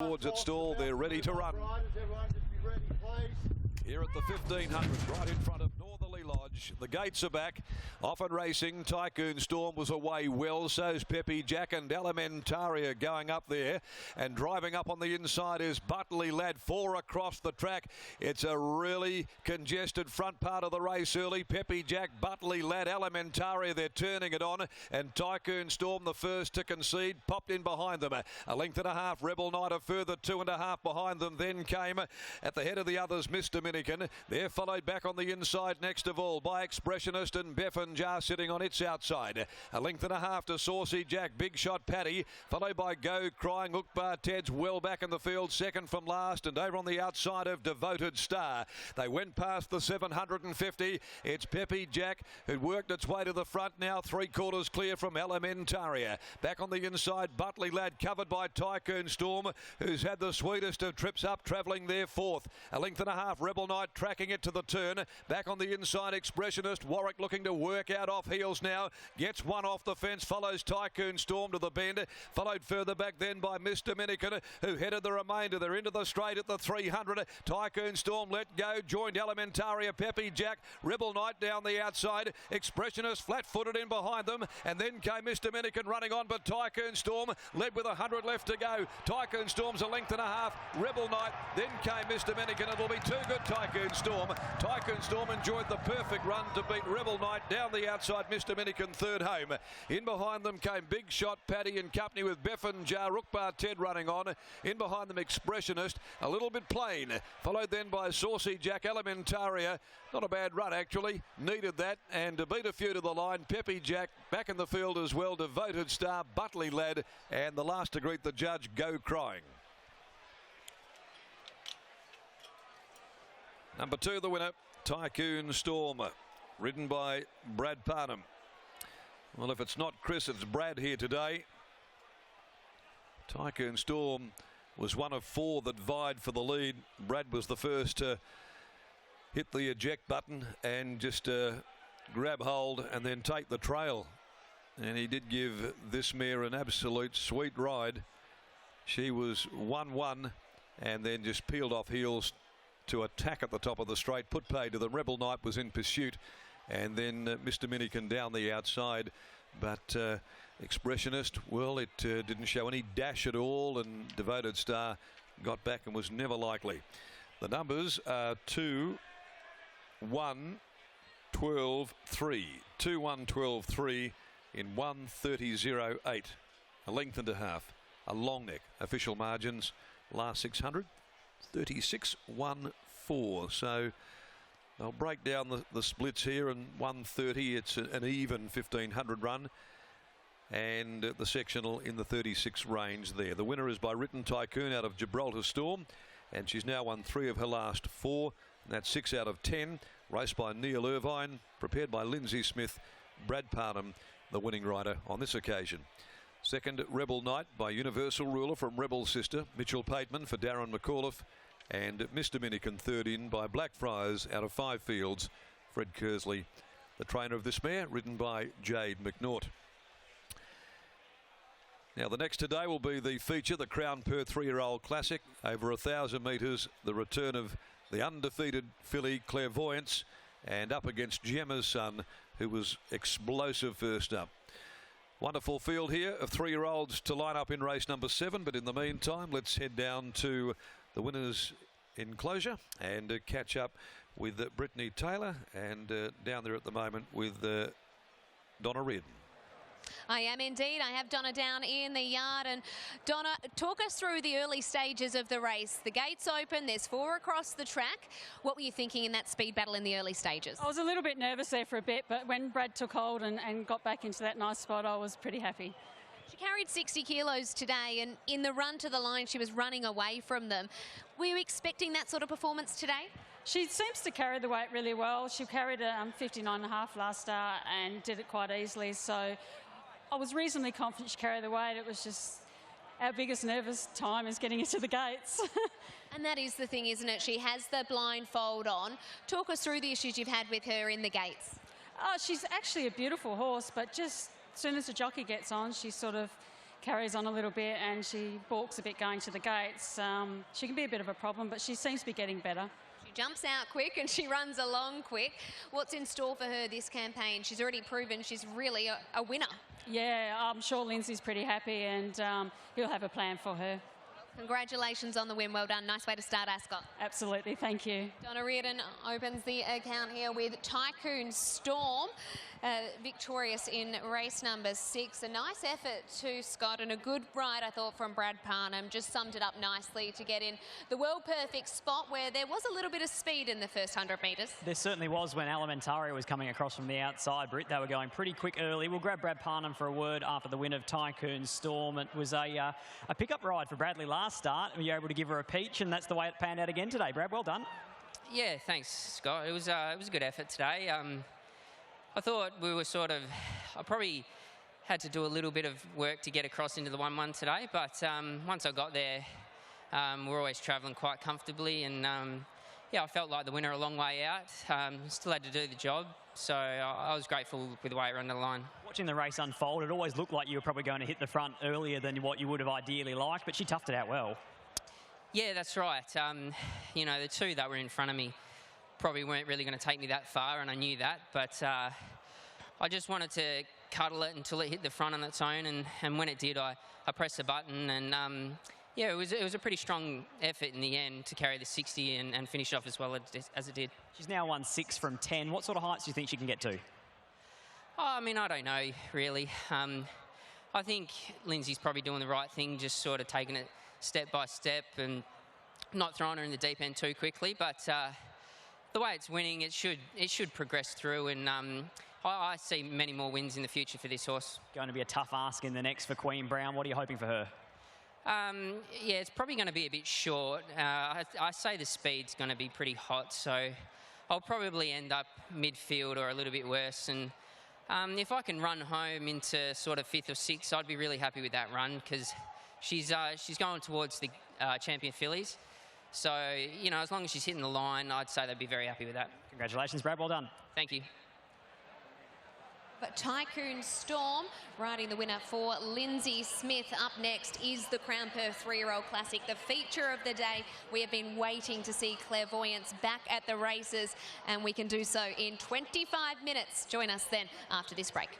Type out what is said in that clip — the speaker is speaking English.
Towards its stall, they're ready to run. Here at the 1500, right in front of Northerly Lodge. The gates are back. Off and racing. Tycoon Storm was away well. So's Peppy Jack and Elementaria going up there. And driving up on the inside is Butley Lad. 4 across the track. It's a really congested front part of the race early. Peppy Jack, Butley Lad, Elementaria, they're turning it on. And Tycoon Storm, the first to concede, popped in behind them. A length and a half. Rebel Knight a further 2.5 behind them. Then came at the head of the others, Miss Dominican. They're followed back on the inside next of all by Expressionist and Beffinjar sitting on its outside. A length and a half to Saucy Jack, Big Shot Paddy, followed by Go Crying. Ukbar Ted's well back in the field, second from last, and over on the outside of Devoted Star. They went past the 750. It's Peppy Jack who worked its way to the front now, 3/4 clear from Elementaria. Back on the inside, Butley Lad covered by Tycoon Storm, who's had the sweetest of trips up, travelling there fourth. A length and a half, Rebel Knight tracking it to the turn. Back on the inside, Expressionist. Warwick looking to work out off heels now. Gets one off the fence, follows Tycoon Storm to the bend. Followed further back then by Miss Dominican, who headed the remainder. They're into the straight at the 300. Tycoon Storm let go. Joined Elementaria, Peppy Jack. Rebel Knight down the outside. Expressionist flat-footed in behind them. And then came Miss Dominican running on, but Tycoon Storm led with 100 left to go. Tycoon Storm's a length and a half. Rebel Knight. Then came Miss Dominican. It'll be too good, Tycoon Storm. Tycoon Storm enjoyed the perfect run to beat Rebel Knight down the outside. Miss Dominican third home. In behind them came Big Shot Paddy in company with Beffinjar. Ukbar Ted running on. In behind them Expressionist. A little bit plain. Followed then by Saucy Jack, Elementaria. Not a bad run actually. Needed that. And to beat a few to the line, Peppy Jack back in the field as well. Devoted Star, Butley Lad. And the last to greet the judge, Go Crying. Number 2, the winner, Tycoon Storm, ridden by Brad Parnham. Well, if it's not Chris, it's Brad here today. Tycoon Storm was one of 4 that vied for the lead. Brad was the first to hit the eject button and just grab hold and then take the trail. And he did give this mare an absolute sweet ride. She was 1-1 and then just peeled off heels to attack at the top of the straight. Put paid to the Rebel Knight was in pursuit, and then Miss Dominican down the outside. But Expressionist, well, it didn't show any dash at all, and Devoted Star got back and was never likely. The numbers are 2, 1, 12, 3. 2, 1, 12, 3 in 1:30.08. A length and a half. A long neck. Official margins last 600. 36.14. So they'll break down the splits here, and 1:30 it's an even 1500 run, and the sectional in the 36 range there. The winner is by Written Tycoon out of Gibraltar Storm, and she's now won 3 of her last 4, and that's 6 out of 10. Raced by Neil Irvine, prepared by Lindsay Smith. Brad Parnham the winning rider on this occasion. Second, Rebel Knight by Universal Ruler from Rebel Sister, Mitchell Pateman for Darren McAuliffe, and Miss Dominican third in by Blackfriars out of 5 fields, Fred Kersley, the trainer of this mare, ridden by Jade McNaught. Now the next today will be the feature, the Crown Perth 3-year-old Classic, over 1,000 metres, the return of the undefeated filly Clairvoyance, and up against Gemma's Son, who was explosive first up. Wonderful field here of 3-year-olds to line up in race number 7. But in the meantime, let's head down to the winners' enclosure and catch up with Brittany Taylor, and down there at the moment with Donna Reardon. I am indeed. I have Donna down in the yard. And Donna, talk us through the early stages of the race. The gates open, there's 4 across the track. What were you thinking in that speed battle in the early stages? I was a little bit nervous there for a bit, but when Brad took hold and got back into that nice spot, I was pretty happy. She carried 60 kilos today, and in the run to the line, she was running away from them. Were you expecting that sort of performance today? She seems to carry the weight really well. She carried a 59.5 last start and did it quite easily. So I was reasonably confident she carried the weight. It was just our biggest nervous time is getting into the gates. And that is the thing, isn't it? She has the blindfold on. Talk us through the issues you've had with her in the gates. Oh, she's actually a beautiful horse, but just as soon as the jockey gets on, she sort of carries on a little bit and she balks a bit going to the gates. She can be a bit of a problem, but she seems to be getting better. She jumps out quick and she runs along quick. What's in store for her this campaign? She's already proven she's really a winner. Yeah, I'm sure Lindsay's pretty happy and he'll have a plan for her. Congratulations on the win. Well done. Nice way to start, Ascot. Absolutely. Thank you. Donna Reardon opens the account here with Tycoon Storm, victorious in race number 6. A nice effort to Scott and a good ride, I thought, from Brad Parnham. Just summed it up nicely to get in the world perfect spot where there was a little bit of speed in the first 100 metres. There certainly was when Alimentaria was coming across from the outside, Britt. They were going pretty quick early. We'll grab Brad Parnham for a word after the win of Tycoon Storm. It was a pickup ride for Bradley last start. You were able to give her a peach, and that's the way it panned out again today. Brad, well done. Yeah, thanks, Scott. It was a good effort today. I thought we were I probably had to do a little bit of work to get across into the 1-1 today, but once I got there, we're always travelling quite comfortably, and yeah, I felt like the winner a long way out. Still had to do the job, so I was grateful with the way it ran the line. Watching the race unfold, it always looked like you were probably going to hit the front earlier than what you would have ideally liked, but she toughed it out well. Yeah, that's right. You know, the two that were in front of me probably weren't really going to take me that far, and I knew that, but I just wanted to cuddle it until it hit the front on its own, and when it did, I pressed the button, and yeah, it was a pretty strong effort in the end to carry the 60 and finish off as well as it did. She's now won 6 from 10. What sort of heights do you think she can get to? Oh, I mean, I don't know, really. I think Lindsay's probably doing the right thing, just sort of taking it step by step and not throwing her in the deep end too quickly, but the way it's winning, it should progress through, and I see many more wins in the future for this horse. Going to be a tough ask in the next for Queen Brown. What are you hoping for her? Yeah, it's probably going to be a bit short. I say the speed's going to be pretty hot, so I'll probably end up midfield or a little bit worse, and if I can run home into sort of 5th or 6th, I'd be really happy with that run, because she's going towards the champion fillies. So, you know, as long as she's hitting the line, I'd say they'd be very happy with that. Congratulations, Brad. Well done. Thank you. But Tycoon Storm riding the winner for Lindsay Smith. Up next is the Crown Perth 3-year-old Classic, the feature of the day. We have been waiting to see Clairvoyance back at the races, and we can do so in 25 minutes. Join us then after this break.